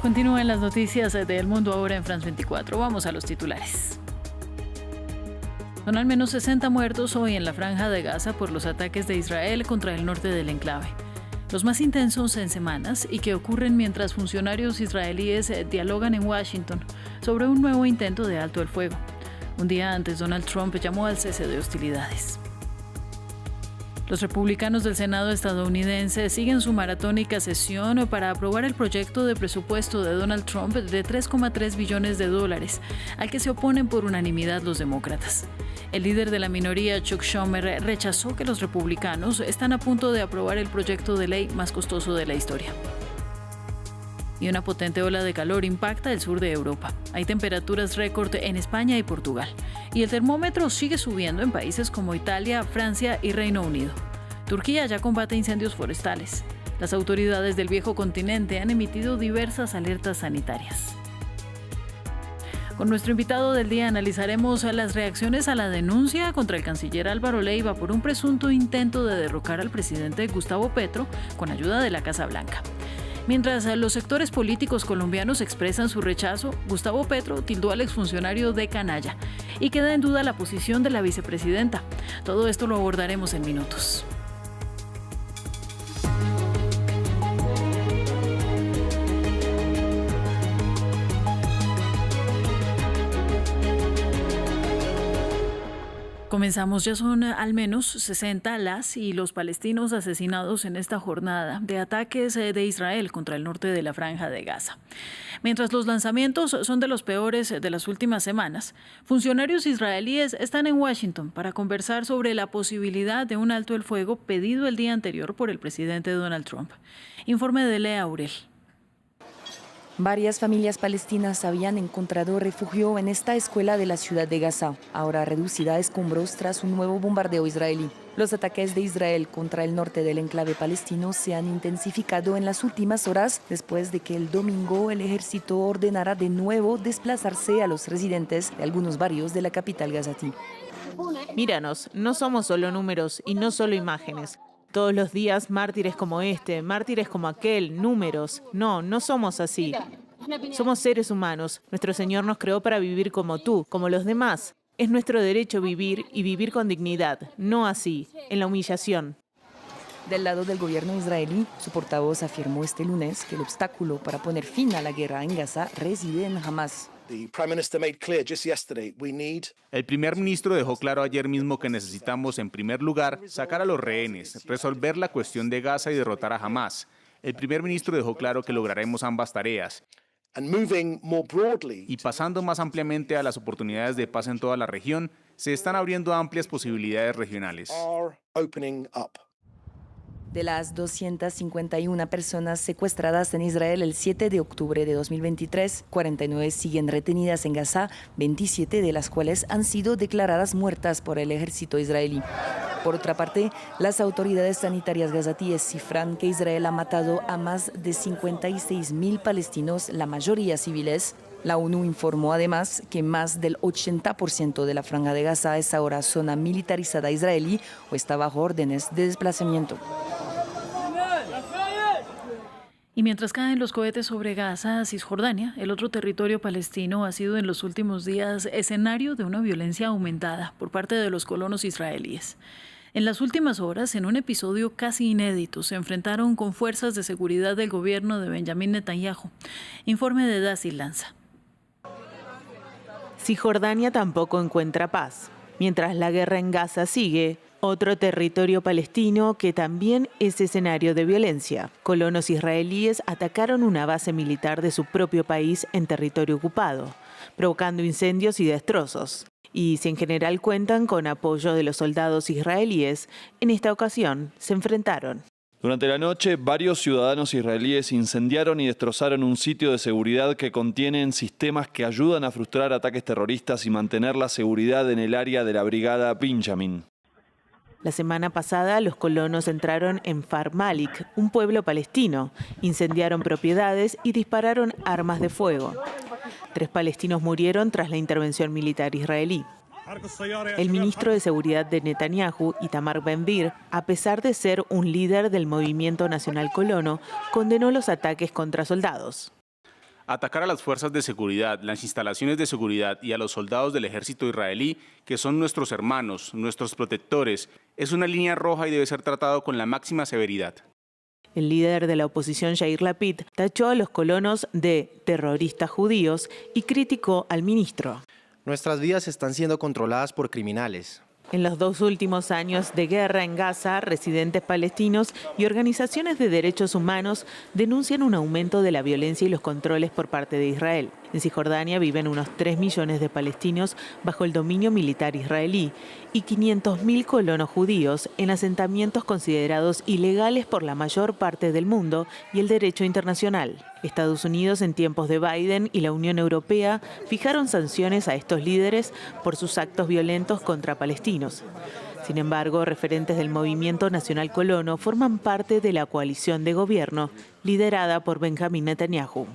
Continúan las noticias del mundo ahora en France 24. Vamos a los titulares. Son al menos 60 muertos hoy en la Franja de Gaza por los ataques de Israel contra el norte del enclave. Los más intensos en semanas y que ocurren mientras funcionarios israelíes dialogan en Washington sobre un nuevo intento de alto el fuego. Un día antes, Donald Trump llamó al cese de hostilidades. Los republicanos del Senado estadounidense siguen su maratónica sesión para aprobar el proyecto de presupuesto de Donald Trump de $3,3 billones, al que se oponen por unanimidad los demócratas. El líder de la minoría, Chuck Schumer, rechazó que los republicanos están a punto de aprobar el proyecto de ley más costoso de la historia. Y una potente ola de calor impacta el sur de Europa. Hay temperaturas récord en España y Portugal. Y el termómetro sigue subiendo en países como Italia, Francia y Reino Unido. Turquía ya combate incendios forestales. Las autoridades del viejo continente han emitido diversas alertas sanitarias. Con nuestro invitado del día analizaremos las reacciones a la denuncia contra el canciller Álvaro Leiva por un presunto intento de derrocar al presidente Gustavo Petro con ayuda de la Casa Blanca. Mientras los sectores políticos colombianos expresan su rechazo, Gustavo Petro tildó al exfuncionario de canalla y queda en duda la posición de la vicepresidenta. Todo esto lo abordaremos en minutos. Comenzamos, ya son al menos 60 las y los palestinos asesinados en esta jornada de ataques de Israel contra el norte de la Franja de Gaza. Mientras los lanzamientos son de los peores de las últimas semanas, funcionarios israelíes están en Washington para conversar sobre la posibilidad de un alto el fuego pedido el día anterior por el presidente Donald Trump. Informe de Lea Aurel. Varias familias palestinas habían encontrado refugio en esta escuela de la ciudad de Gaza, ahora reducida a escombros tras un nuevo bombardeo israelí. Los ataques de Israel contra el norte del enclave palestino se han intensificado en las últimas horas después de que el domingo el ejército ordenara de nuevo desplazarse a los residentes de algunos barrios de la capital gazatí. Míranos, no somos solo números y no solo imágenes. Todos los días mártires como este, mártires como aquel, números. No, no somos así. Somos seres humanos. Nuestro Señor nos creó para vivir como tú, como los demás. Es nuestro derecho vivir y vivir con dignidad, no así, en la humillación. Del lado del gobierno israelí, su portavoz afirmó este lunes que el obstáculo para poner fin a la guerra en Gaza reside en Hamás. El primer ministro dejó claro ayer mismo que necesitamos, en primer lugar, sacar a los rehenes, resolver la cuestión de Gaza y derrotar a Hamás. El primer ministro dejó claro que lograremos ambas tareas. Y pasando más ampliamente a las oportunidades de paz en toda la región, se están abriendo amplias posibilidades regionales. De las 251 personas secuestradas en Israel el 7 de octubre de 2023, 49 siguen retenidas en Gaza, 27 de las cuales han sido declaradas muertas por el ejército israelí. Por otra parte, las autoridades sanitarias gazatíes cifran que Israel ha matado a más de 56.000 palestinos, la mayoría civiles. La ONU informó además que más del 80% de la Franja de Gaza es ahora zona militarizada israelí o está bajo órdenes de desplazamiento. Y mientras caen los cohetes sobre Gaza, Cisjordania, el otro territorio palestino, ha sido en los últimos días escenario de una violencia aumentada por parte de los colonos israelíes. En las últimas horas, en un episodio casi inédito, se enfrentaron con fuerzas de seguridad del gobierno de Benjamín Netanyahu. Informe de Dasil Lanza. Cisjordania tampoco encuentra paz. Mientras la guerra en Gaza sigue, otro territorio palestino que también es escenario de violencia. Colonos israelíes atacaron una base militar de su propio país en territorio ocupado, provocando incendios y destrozos. Y si en general cuentan con apoyo de los soldados israelíes, en esta ocasión se enfrentaron. Durante la noche, varios ciudadanos israelíes incendiaron y destrozaron un sitio de seguridad que contiene sistemas que ayudan a frustrar ataques terroristas y mantener la seguridad en el área de la brigada Benjamin. La semana pasada, los colonos entraron en Kfar Malik, un pueblo palestino, incendiaron propiedades y dispararon armas de fuego. 3 palestinos murieron tras la intervención militar israelí. El ministro de Seguridad de Netanyahu, Itamar Ben-Gvir, a pesar de ser un líder del movimiento nacional colono, condenó los ataques contra soldados. Atacar a las fuerzas de seguridad, las instalaciones de seguridad y a los soldados del ejército israelí, que son nuestros hermanos, nuestros protectores, es una línea roja y debe ser tratado con la máxima severidad. El líder de la oposición, Yair Lapid, tachó a los colonos de terroristas judíos y criticó al ministro. Nuestras vidas están siendo controladas por criminales. En los 2 últimos años de guerra en Gaza, residentes palestinos y organizaciones de derechos humanos denuncian un aumento de la violencia y los controles por parte de Israel. En Cisjordania viven unos 3 millones de palestinos bajo el dominio militar israelí y 500.000 colonos judíos en asentamientos considerados ilegales por la mayor parte del mundo y el derecho internacional. Estados Unidos, en tiempos de Biden, y la Unión Europea fijaron sanciones a estos líderes por sus actos violentos contra palestinos. Sin embargo, referentes del movimiento nacional colono forman parte de la coalición de gobierno liderada por Benjamín Netanyahu.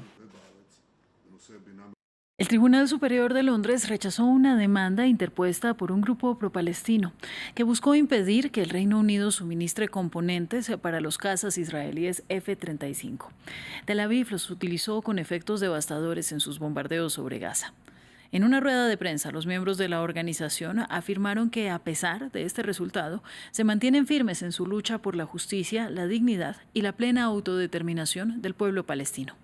El Tribunal Superior de Londres rechazó una demanda interpuesta por un grupo pro-palestino que buscó impedir que el Reino Unido suministre componentes para los cazas israelíes F-35. Tel Aviv los utilizó con efectos devastadores en sus bombardeos sobre Gaza. En una rueda de prensa, los miembros de la organización afirmaron que, a pesar de este resultado, se mantienen firmes en su lucha por la justicia, la dignidad y la plena autodeterminación del pueblo palestino.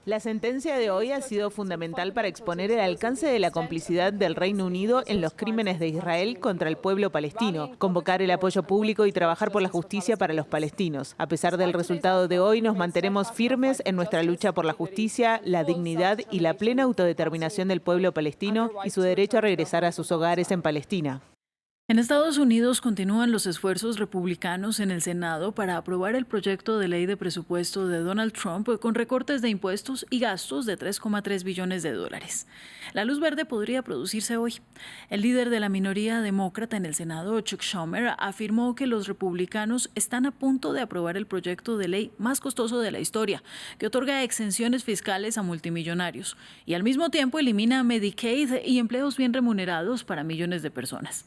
La sentencia de hoy ha sido fundamental para exponer el alcance de la complicidad del Reino Unido en los crímenes de Israel contra el pueblo palestino, convocar el apoyo público y trabajar por la justicia para los palestinos. A pesar del resultado de hoy, nos mantenemos firmes en nuestra lucha por la justicia, la dignidad y la plena autodeterminación del pueblo palestino y su derecho a regresar a sus hogares en Palestina. En Estados Unidos continúan los esfuerzos republicanos en el Senado para aprobar el proyecto de ley de presupuesto de Donald Trump con recortes de impuestos y gastos de $3,3 billones. La luz verde podría producirse hoy. El líder de la minoría demócrata en el Senado, Chuck Schumer, afirmó que los republicanos están a punto de aprobar el proyecto de ley más costoso de la historia, que otorga exenciones fiscales a multimillonarios y al mismo tiempo elimina Medicaid y empleos bien remunerados para millones de personas.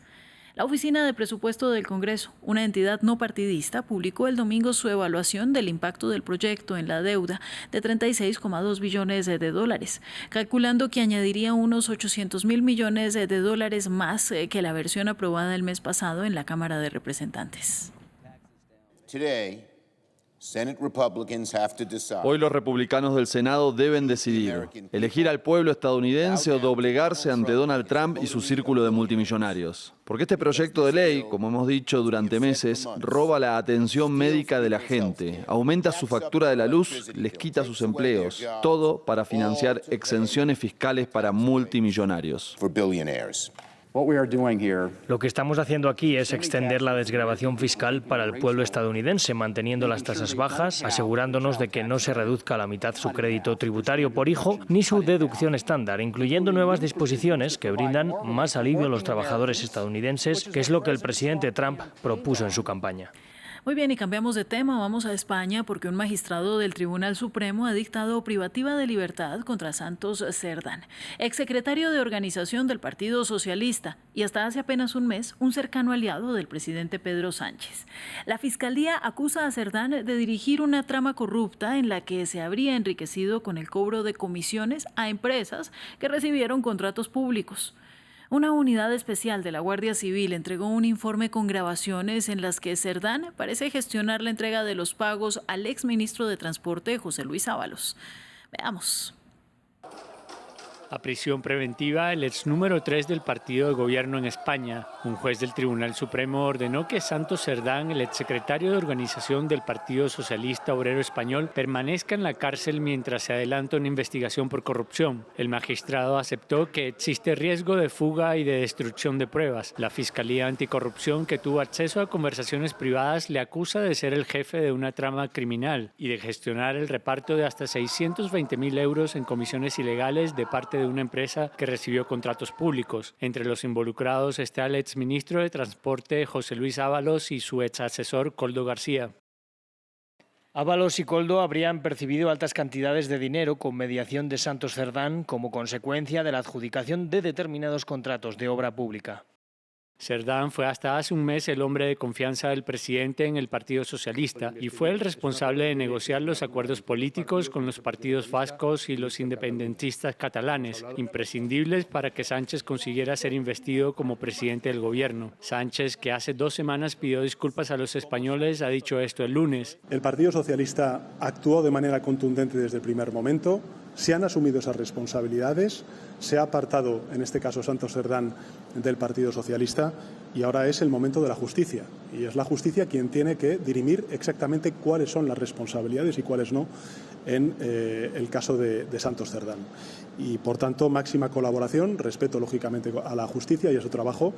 La Oficina de Presupuesto del Congreso, una entidad no partidista, publicó el domingo su evaluación del impacto del proyecto en la deuda de $36,2 billones, calculando que añadiría unos $800.000 millones más que la versión aprobada el mes pasado en la Cámara de Representantes. Hoy los republicanos del Senado deben decidir, elegir al pueblo estadounidense o doblegarse ante Donald Trump y su círculo de multimillonarios. Porque este proyecto de ley, como hemos dicho durante meses, roba la atención médica de la gente, aumenta su factura de la luz, les quita sus empleos, todo para financiar exenciones fiscales para multimillonarios. Lo que estamos haciendo aquí es extender la desgravación fiscal para el pueblo estadounidense, manteniendo las tasas bajas, asegurándonos de que no se reduzca a la mitad su crédito tributario por hijo ni su deducción estándar, incluyendo nuevas disposiciones que brindan más alivio a los trabajadores estadounidenses, que es lo que el presidente Trump propuso en su campaña. Muy bien, y cambiamos de tema, vamos a España porque un magistrado del Tribunal Supremo ha dictado privativa de libertad contra Santos Cerdán, exsecretario de organización del Partido Socialista y hasta hace apenas un mes un cercano aliado del presidente Pedro Sánchez. La Fiscalía acusa a Cerdán de dirigir una trama corrupta en la que se habría enriquecido con el cobro de comisiones a empresas que recibieron contratos públicos. Una unidad especial de la Guardia Civil entregó un informe con grabaciones en las que Cerdán parece gestionar la entrega de los pagos al exministro de Transporte, José Luis Ábalos. Veamos. A prisión preventiva, el ex número 3 del partido de gobierno en España. Un juez del Tribunal Supremo ordenó que Santos Cerdán, el exsecretario de organización del Partido Socialista Obrero Español, permanezca en la cárcel mientras se adelanta una investigación por corrupción. El magistrado aceptó que existe riesgo de fuga y de destrucción de pruebas. La Fiscalía Anticorrupción, que tuvo acceso a conversaciones privadas, le acusa de ser el jefe de una trama criminal y de gestionar el reparto de hasta 620.000 euros en comisiones ilegales de parte de una empresa que recibió contratos públicos. Entre los involucrados está el exministro de Transporte José Luis Ábalos y su exasesor Koldo García. Ábalos y Koldo habrían percibido altas cantidades de dinero con mediación de Santos Cerdán como consecuencia de la adjudicación de determinados contratos de obra pública. Cerdán fue hasta hace un mes el hombre de confianza del presidente en el Partido Socialista y fue el responsable de negociar los acuerdos políticos con los partidos vascos y los independentistas catalanes, imprescindibles para que Sánchez consiguiera ser investido como presidente del gobierno. Sánchez, que hace 2 semanas pidió disculpas a los españoles, ha dicho esto el lunes. El Partido Socialista actuó de manera contundente desde el primer momento. Se han asumido esas responsabilidades, se ha apartado, en este caso Santos Cerdán, del Partido Socialista y ahora es el momento de la justicia. Y es la justicia quien tiene que dirimir exactamente cuáles son las responsabilidades y cuáles no en el caso de Santos Cerdán. Y, por tanto, máxima colaboración, respeto lógicamente a la justicia y a su trabajo.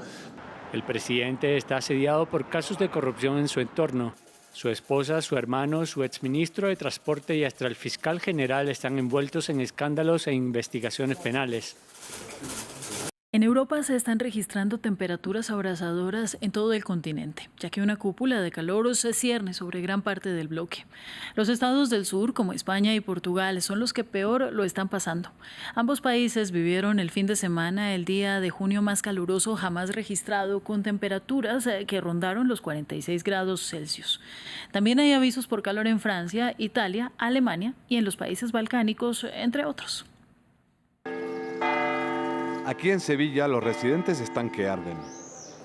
El presidente está asediado por casos de corrupción en su entorno. Su esposa, su hermano, su exministro de Transporte y hasta el fiscal general están envueltos en escándalos e investigaciones penales. En Europa se están registrando temperaturas abrasadoras en todo el continente, ya que una cúpula de calor se cierne sobre gran parte del bloque. Los estados del sur, como España y Portugal, son los que peor lo están pasando. Ambos países vivieron el fin de semana el día de junio más caluroso jamás registrado, con temperaturas que rondaron los 46 grados Celsius. También hay avisos por calor en Francia, Italia, Alemania y en los países balcánicos, entre otros. Aquí en Sevilla los residentes están que arden.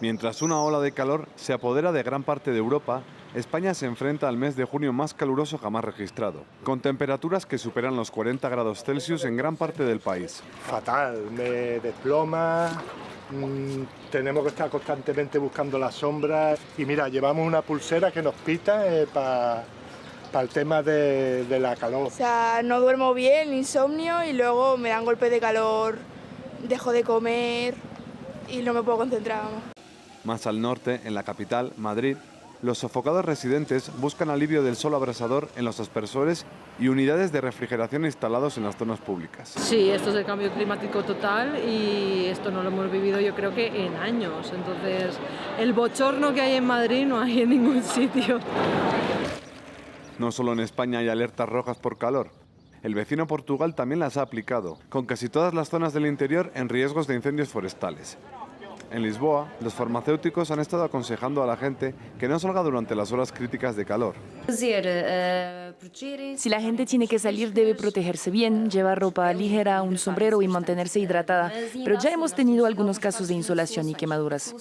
Mientras una ola de calor se apodera de gran parte de Europa, España se enfrenta al mes de junio más caluroso jamás registrado, con temperaturas que superan los 40 grados Celsius en gran parte del país. Fatal, me desploma, tenemos que estar constantemente buscando la sombra y mira, llevamos una pulsera que nos pita para el tema de la calor. O sea, no duermo bien, insomnio y luego me dan golpes de calor. Dejo de comer y no me puedo concentrar. Más al norte, en la capital, Madrid, los sofocados residentes buscan alivio del sol abrasador en los aspersores y unidades de refrigeración instalados en las zonas públicas. Sí, esto es el cambio climático total y esto no lo hemos vivido yo creo que en años. Entonces, el bochorno que hay en Madrid no hay en ningún sitio. No solo en España hay alertas rojas por calor. El vecino Portugal también las ha aplicado, con casi todas las zonas del interior en riesgos de incendios forestales. En Lisboa, los farmacéuticos han estado aconsejando a la gente que no salga durante las horas críticas de calor. Si la gente tiene que salir, debe protegerse bien, llevar ropa ligera, un sombrero y mantenerse hidratada. Pero ya hemos tenido algunos casos de insolación y quemaduras.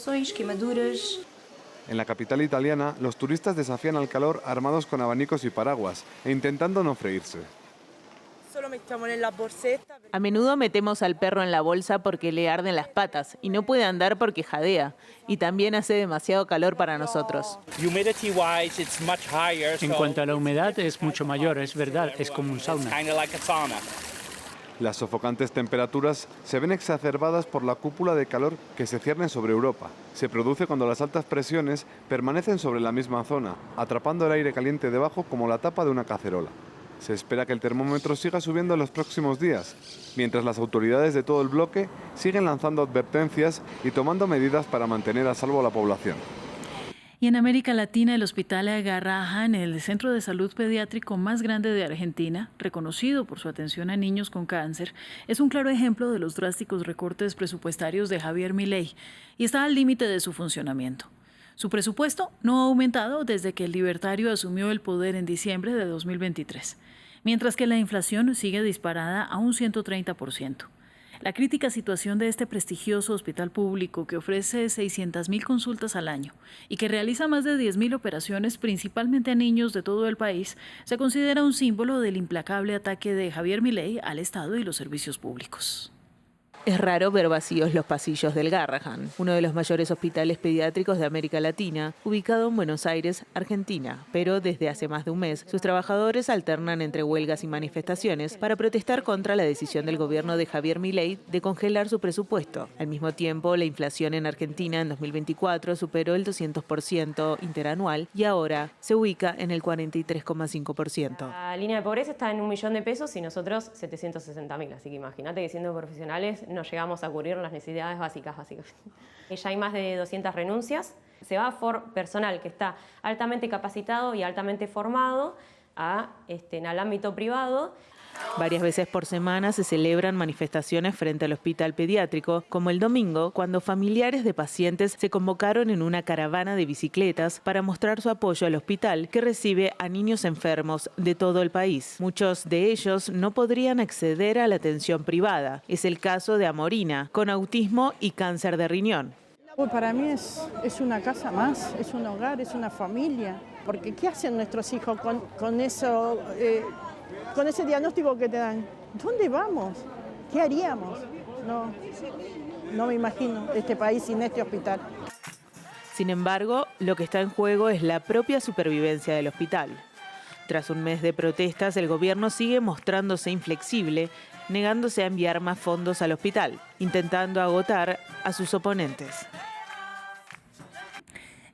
En la capital italiana, los turistas desafían al calor armados con abanicos y paraguas e intentando no freírse. A menudo metemos al perro en la bolsa porque le arden las patas y no puede andar porque jadea. Y también hace demasiado calor para nosotros. En cuanto a la humedad, es mucho mayor, es verdad, es como un sauna. Las sofocantes temperaturas se ven exacerbadas por la cúpula de calor que se cierne sobre Europa. Se produce cuando las altas presiones permanecen sobre la misma zona, atrapando el aire caliente debajo como la tapa de una cacerola. Se espera que el termómetro siga subiendo en los próximos días, mientras las autoridades de todo el bloque siguen lanzando advertencias y tomando medidas para mantener a salvo a la población. Y en América Latina, el Hospital Garrahan, el centro de salud pediátrico más grande de Argentina, reconocido por su atención a niños con cáncer, es un claro ejemplo de los drásticos recortes presupuestarios de Javier Milei y está al límite de su funcionamiento. Su presupuesto no ha aumentado desde que el libertario asumió el poder en diciembre de 2023, mientras que la inflación sigue disparada a un 130%. La crítica situación de este prestigioso hospital público que ofrece 600.000 consultas al año y que realiza más de 10.000 operaciones principalmente a niños de todo el país se considera un símbolo del implacable ataque de Javier Milei al Estado y los servicios públicos. Es raro ver vacíos los pasillos del Garrahan, uno de los mayores hospitales pediátricos de América Latina, ubicado en Buenos Aires, Argentina. Pero desde hace más de un mes, sus trabajadores alternan entre huelgas y manifestaciones para protestar contra la decisión del gobierno de Javier Milei de congelar su presupuesto. Al mismo tiempo, la inflación en Argentina en 2024 superó el 200% interanual y ahora se ubica en el 43,5%. La línea de pobreza está en 1 millón de pesos y nosotros 760.000, así que imagínate que siendo profesionales no llegamos a cubrir las necesidades básicas. Ya hay más de 200 renuncias. Se va por personal que está altamente capacitado y altamente formado al ámbito privado. Varias veces por semana se celebran manifestaciones frente al hospital pediátrico, como el domingo, cuando familiares de pacientes se convocaron en una caravana de bicicletas para mostrar su apoyo al hospital que recibe a niños enfermos de todo el país. Muchos de ellos no podrían acceder a la atención privada. Es el caso de Amorina, con autismo y cáncer de riñón. Para mí es una casa más, es un hogar, es una familia. Porque ¿qué hacen nuestros hijos con eso? Con ese diagnóstico que te dan, ¿dónde vamos? ¿Qué haríamos? No me imagino este país sin este hospital. Sin embargo, lo que está en juego es la propia supervivencia del hospital. Tras un mes de protestas, el gobierno sigue mostrándose inflexible, negándose a enviar más fondos al hospital, intentando agotar a sus oponentes.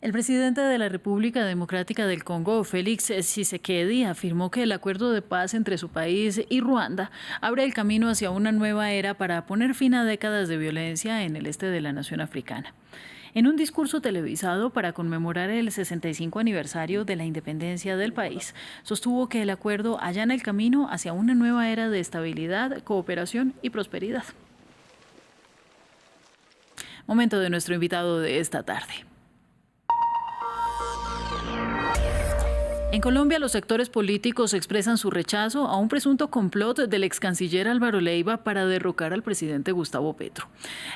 El presidente de la República Democrática del Congo, Félix Tshisekedi, afirmó que el acuerdo de paz entre su país y Ruanda abre el camino hacia una nueva era para poner fin a décadas de violencia en el este de la nación africana. En un discurso televisado para conmemorar el 65 aniversario de la independencia del país, sostuvo que el acuerdo allana el camino hacia una nueva era de estabilidad, cooperación y prosperidad. Momento de nuestro invitado de esta tarde. En Colombia, los sectores políticos expresan su rechazo a un presunto complot del ex canciller Álvaro Leiva para derrocar al presidente Gustavo Petro.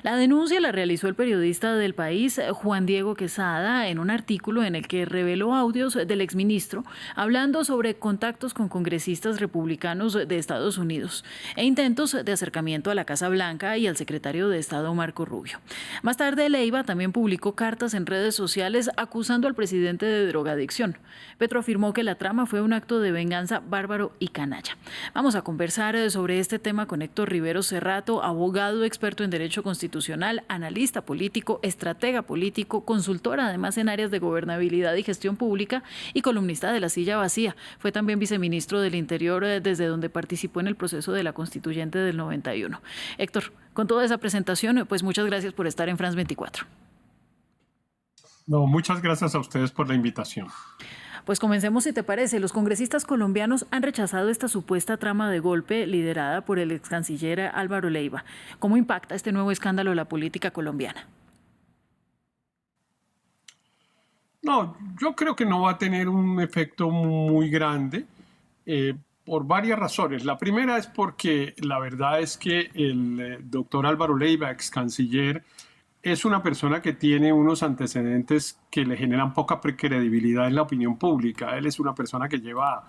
La denuncia la realizó el periodista del País, Juan Diego Quesada, en un artículo en el que reveló audios del exministro hablando sobre contactos con congresistas republicanos de Estados Unidos e intentos de acercamiento a la Casa Blanca y al secretario de Estado Marco Rubio. Más tarde, Leiva también publicó cartas en redes sociales acusando al presidente de drogadicción. Petro afirmó que la trama fue un acto de venganza bárbaro y canalla. Vamos a conversar sobre este tema con Héctor Rivero Cerrato, abogado experto en Derecho Constitucional, analista político, estratega político, consultor además en áreas de gobernabilidad y gestión pública y columnista de La Silla Vacía. Fue también viceministro del Interior desde donde participó en el proceso de la Constituyente del 91. Héctor, con toda esa presentación, pues muchas gracias por estar en France 24. No, muchas gracias a ustedes por la invitación. Pues comencemos, si te parece. Los congresistas colombianos han rechazado esta supuesta trama de golpe liderada por el ex canciller Álvaro Leiva. ¿Cómo impacta este nuevo escándalo la política colombiana? No, yo creo que no va a tener un efecto muy grande por varias razones. La primera es porque la verdad es que el doctor Álvaro Leiva, ex canciller, es una persona que tiene unos antecedentes que le generan poca credibilidad en la opinión pública. Él es una persona que lleva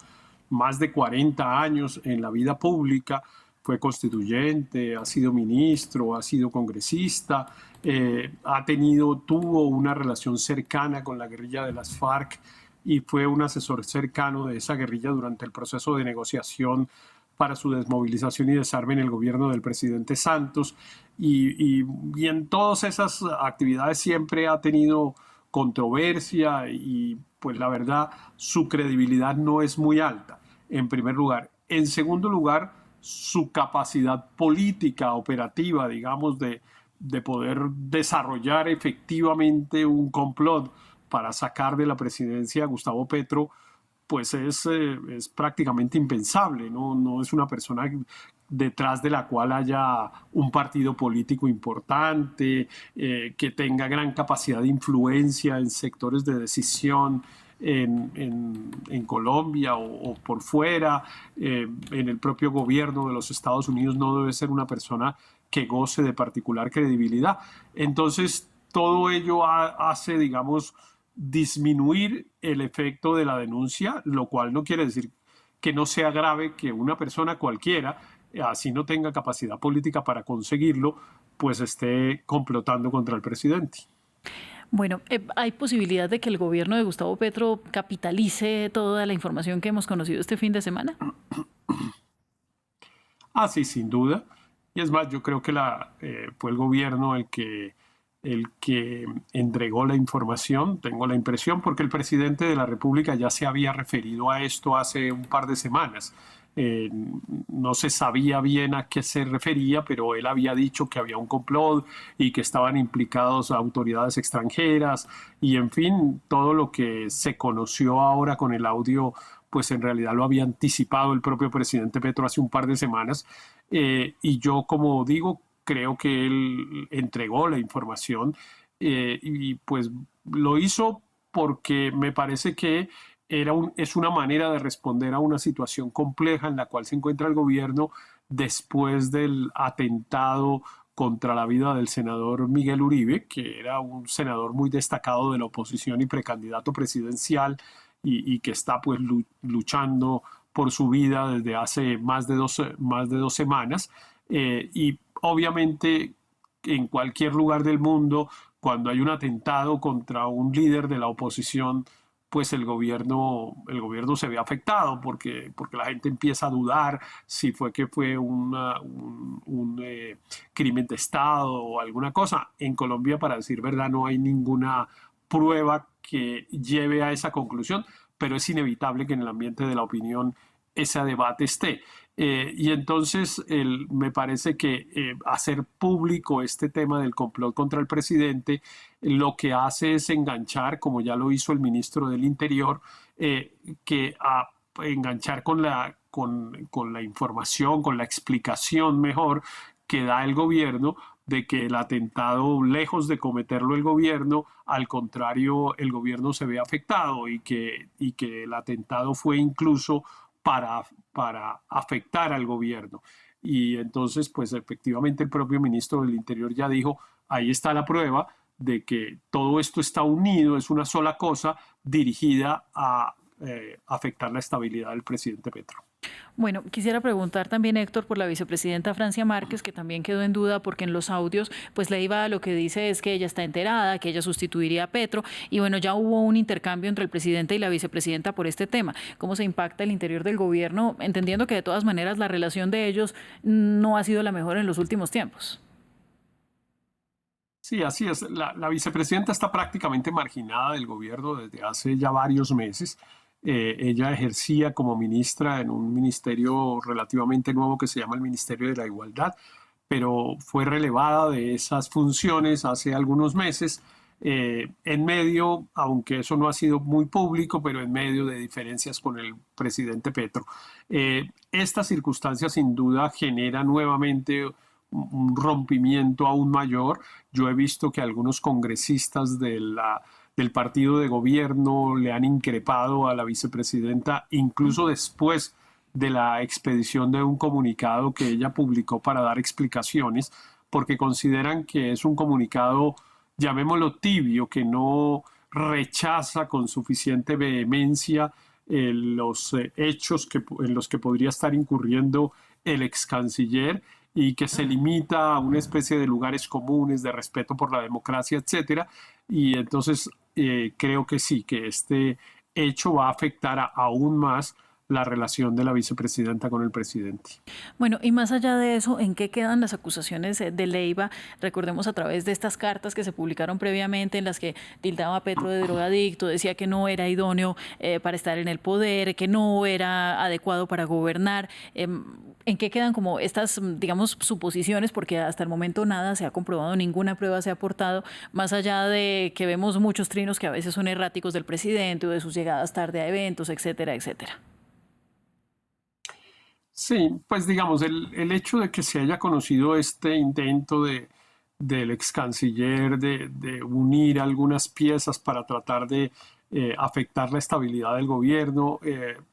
más de 40 años en la vida pública, fue constituyente, ha sido ministro, ha sido congresista, tuvo una relación cercana con la guerrilla de las FARC y fue un asesor cercano de esa guerrilla durante el proceso de negociación para su desmovilización y desarme en el gobierno del presidente Santos. Y en todas esas actividades siempre ha tenido controversia y pues la verdad su credibilidad no es muy alta, en primer lugar. En segundo lugar, su capacidad política, operativa, digamos, de poder desarrollar efectivamente un complot para sacar de la presidencia a Gustavo Petro, pues es prácticamente impensable, ¿no? No es una persona detrás de la cual haya un partido político importante, que tenga gran capacidad de influencia en sectores de decisión en Colombia o por fuera, en el propio gobierno de los Estados Unidos. No debe ser una persona que goce de particular credibilidad. Entonces, todo ello hace, digamos, disminuir el efecto de la denuncia, lo cual no quiere decir que no sea grave que una persona cualquiera, así no tenga capacidad política para conseguirlo, pues esté complotando contra el presidente. Bueno, ¿hay posibilidad de que el gobierno de Gustavo Petro capitalice toda la información que hemos conocido este fin de semana? Sí, sin duda. Y es más, yo creo que fue el gobierno el que entregó la información, tengo la impresión, porque el presidente de la República ya se había referido a esto hace un par de semanas. No se sabía bien a qué se refería, pero él había dicho que había un complot y que estaban implicados autoridades extranjeras y, en fin, todo lo que se conoció ahora con el audio pues en realidad lo había anticipado el propio presidente Petro hace un par de semanas. Y yo, como digo, creo que él entregó la información y pues lo hizo porque me parece que es una manera de responder a una situación compleja en la cual se encuentra el gobierno después del atentado contra la vida del senador Miguel Uribe, que era un senador muy destacado de la oposición y precandidato presidencial y que está pues luchando por su vida desde hace más de dos semanas. Y obviamente en cualquier lugar del mundo, cuando hay un atentado contra un líder de la oposición, pues el gobierno se ve afectado porque la gente empieza a dudar si fue un crimen de Estado o alguna cosa. En Colombia, para decir verdad, no hay ninguna prueba que lleve a esa conclusión, pero es inevitable que en el ambiente de la opinión ese debate esté. Y entonces me parece que hacer público este tema del complot contra el presidente lo que hace es enganchar, como ya lo hizo el ministro del Interior, enganchar con la información, con la explicación mejor que da el gobierno de que el atentado, lejos de cometerlo el gobierno, al contrario, el gobierno se ve afectado y que el atentado fue incluso para afectar al gobierno. Y entonces, pues efectivamente el propio ministro del Interior ya dijo, ahí está la prueba de que todo esto está unido, es una sola cosa dirigida a afectar la estabilidad del presidente Petro. Bueno, quisiera preguntar también, Héctor, por la vicepresidenta Francia Márquez, que también quedó en duda porque en los audios, pues Leiva lo que dice es que ella está enterada, que ella sustituiría a Petro, y bueno, ya hubo un intercambio entre el presidente y la vicepresidenta por este tema. ¿Cómo se impacta el interior del gobierno, entendiendo que de todas maneras la relación de ellos no ha sido la mejor en los últimos tiempos? Sí, así es. La vicepresidenta está prácticamente marginada del gobierno desde hace ya varios meses. Ella ejercía como ministra en un ministerio relativamente nuevo que se llama el Ministerio de la Igualdad, pero fue relevada de esas funciones hace algunos meses, en medio, aunque eso no ha sido muy público, pero en medio de diferencias con el presidente Petro. Esta circunstancia sin duda genera nuevamente un rompimiento aún mayor. Yo he visto que algunos congresistas del partido de gobierno le han increpado a la vicepresidenta, incluso después de la expedición de un comunicado que ella publicó para dar explicaciones, porque consideran que es un comunicado, llamémoslo tibio, que no rechaza con suficiente vehemencia los hechos en los que podría estar incurriendo el ex canciller, y que se limita a una especie de lugares comunes, de respeto por la democracia, etcétera. Y entonces creo que sí, que este hecho va a afectar aún más la relación de la vicepresidenta con el presidente. Bueno, y más allá de eso, ¿en qué quedan las acusaciones de Leiva? Recordemos a través de estas cartas que se publicaron previamente en las que tildaba a Petro de drogadicto, decía que no era idóneo para estar en el poder, que no era adecuado para gobernar. ¿En qué quedan como estas, digamos, suposiciones? Porque hasta el momento nada se ha comprobado, ninguna prueba se ha aportado, más allá de que vemos muchos trinos que a veces son erráticos del presidente o de sus llegadas tarde a eventos, etcétera, etcétera. Sí, pues digamos, el hecho de que se haya conocido este intento del ex canciller de unir algunas piezas para tratar de afectar la estabilidad del gobierno,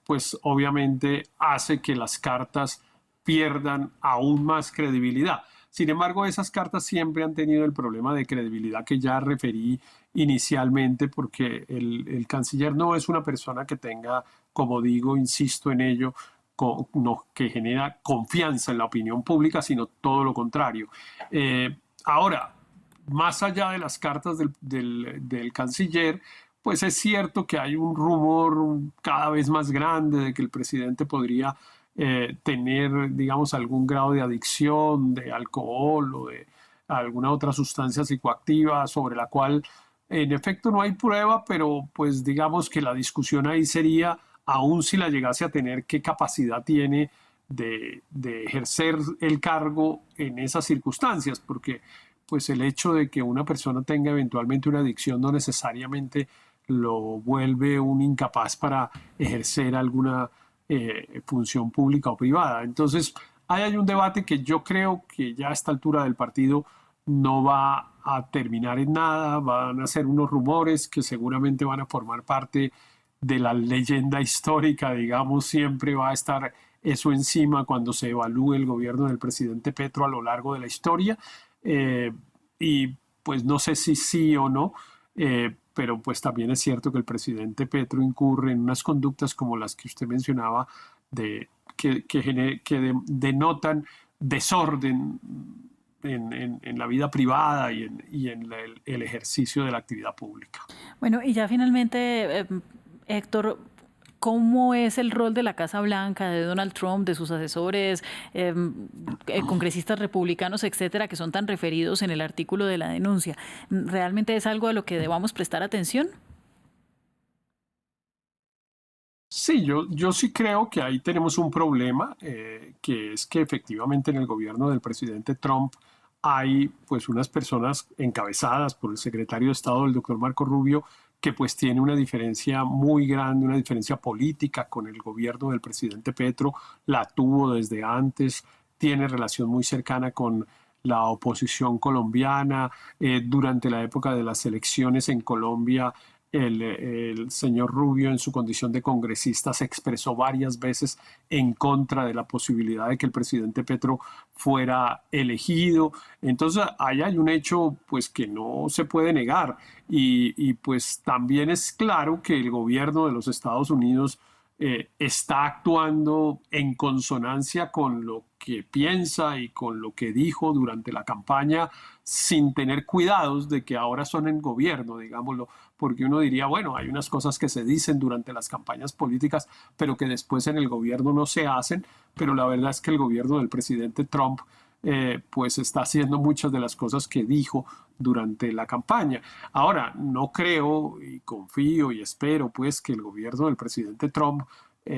pues obviamente hace que las cartas pierdan aún más credibilidad. Sin embargo, esas cartas siempre han tenido el problema de credibilidad que ya referí inicialmente, porque el canciller no es una persona que tenga, como digo, insisto en ello, que genera confianza en la opinión pública, sino todo lo contrario. Ahora, más allá de las cartas del canciller, pues es cierto que hay un rumor cada vez más grande de que el presidente podría tener, digamos, algún grado de adicción de alcohol o de alguna otra sustancia psicoactiva sobre la cual en efecto no hay prueba, pero pues digamos que la discusión ahí sería, aún si la llegase a tener, qué capacidad tiene de ejercer el cargo en esas circunstancias, porque pues el hecho de que una persona tenga eventualmente una adicción no necesariamente lo vuelve un incapaz para ejercer alguna función pública o privada. Entonces, hay un debate que yo creo que ya a esta altura del partido no va a terminar en nada, van a ser unos rumores que seguramente van a formar parte de la leyenda histórica, digamos, siempre va a estar eso encima cuando se evalúe el gobierno del presidente Petro a lo largo de la historia, y pues no sé si sí o no, pero pues también es cierto que el presidente Petro incurre en unas conductas como las que usted mencionaba, que denotan desorden en la vida privada y en el ejercicio de la actividad pública. Bueno, y ya finalmente, Héctor, ¿cómo es el rol de la Casa Blanca, de Donald Trump, de sus asesores, congresistas republicanos, etcétera, que son tan referidos en el artículo de la denuncia? ¿Realmente es algo a lo que debamos prestar atención? Sí, yo sí creo que ahí tenemos un problema, que es que efectivamente en el gobierno del presidente Trump hay pues unas personas encabezadas por el secretario de Estado, el doctor Marco Rubio, que pues tiene una diferencia muy grande, una diferencia política con el gobierno del presidente Petro, la tuvo desde antes, tiene relación muy cercana con la oposición colombiana. Durante la época de las elecciones en Colombia, el señor Rubio, en su condición de congresista, se expresó varias veces en contra de la posibilidad de que el presidente Petro fuera elegido. Entonces, ahí hay un hecho pues que no se puede negar. Y pues también es claro que el gobierno de los Estados Unidos está actuando en consonancia con lo que piensa y con lo que dijo durante la campaña, sin tener cuidados de que ahora son en gobierno, digámoslo, porque uno diría, bueno, hay unas cosas que se dicen durante las campañas políticas, pero que después en el gobierno no se hacen, pero la verdad es que el gobierno del presidente Trump pues está haciendo muchas de las cosas que dijo durante la campaña. Ahora, no creo y confío y espero pues que el gobierno del presidente Trump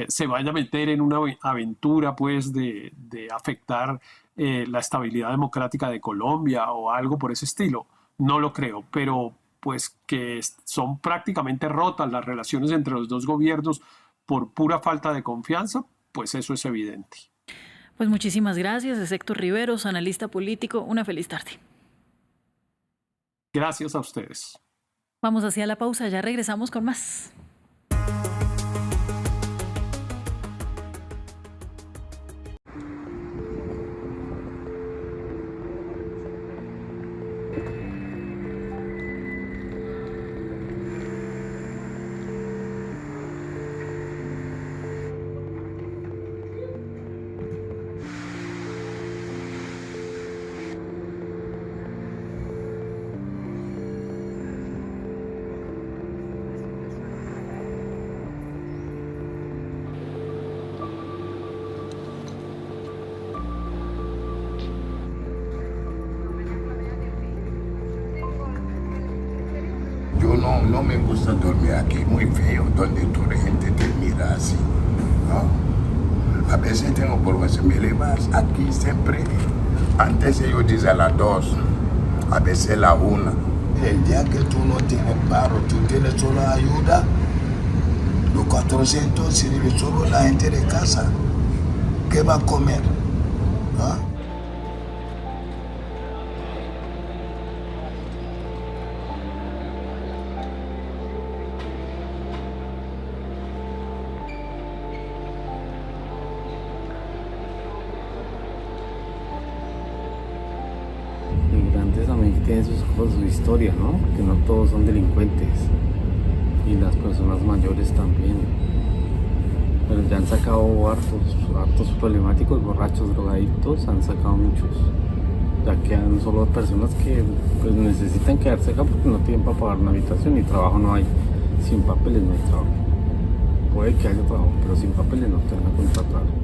se vaya a meter en una aventura pues de afectar la estabilidad democrática de Colombia o algo por ese estilo. No lo creo, pero pues que son prácticamente rotas las relaciones entre los dos gobiernos por pura falta de confianza, pues eso es evidente. Pues muchísimas gracias, es Héctor Riveros, analista político. Una feliz tarde. Gracias a ustedes. Vamos hacia la pausa, ya regresamos con más. No me gusta dormir aquí, muy feo, donde toda la gente te mira así, ¿no? A veces tengo problemas, me levas aquí siempre, antes ellos dicen a las 2, a veces a la 1. El día que tú no tienes paro, tú tienes solo ayuda, los 400 sirve solo la gente de casa, ¿qué va a comer? ¿Ah? Tienen su historia, ¿no? Que no todos son delincuentes y las personas mayores también, pero ya han sacado hartos problemáticos, borrachos, drogadictos, han sacado muchos, ya quedan solo personas que pues necesitan quedarse acá porque no tienen para pagar una habitación y trabajo no hay, sin papeles no hay trabajo, puede que haya trabajo pero sin papeles no te van a contratar.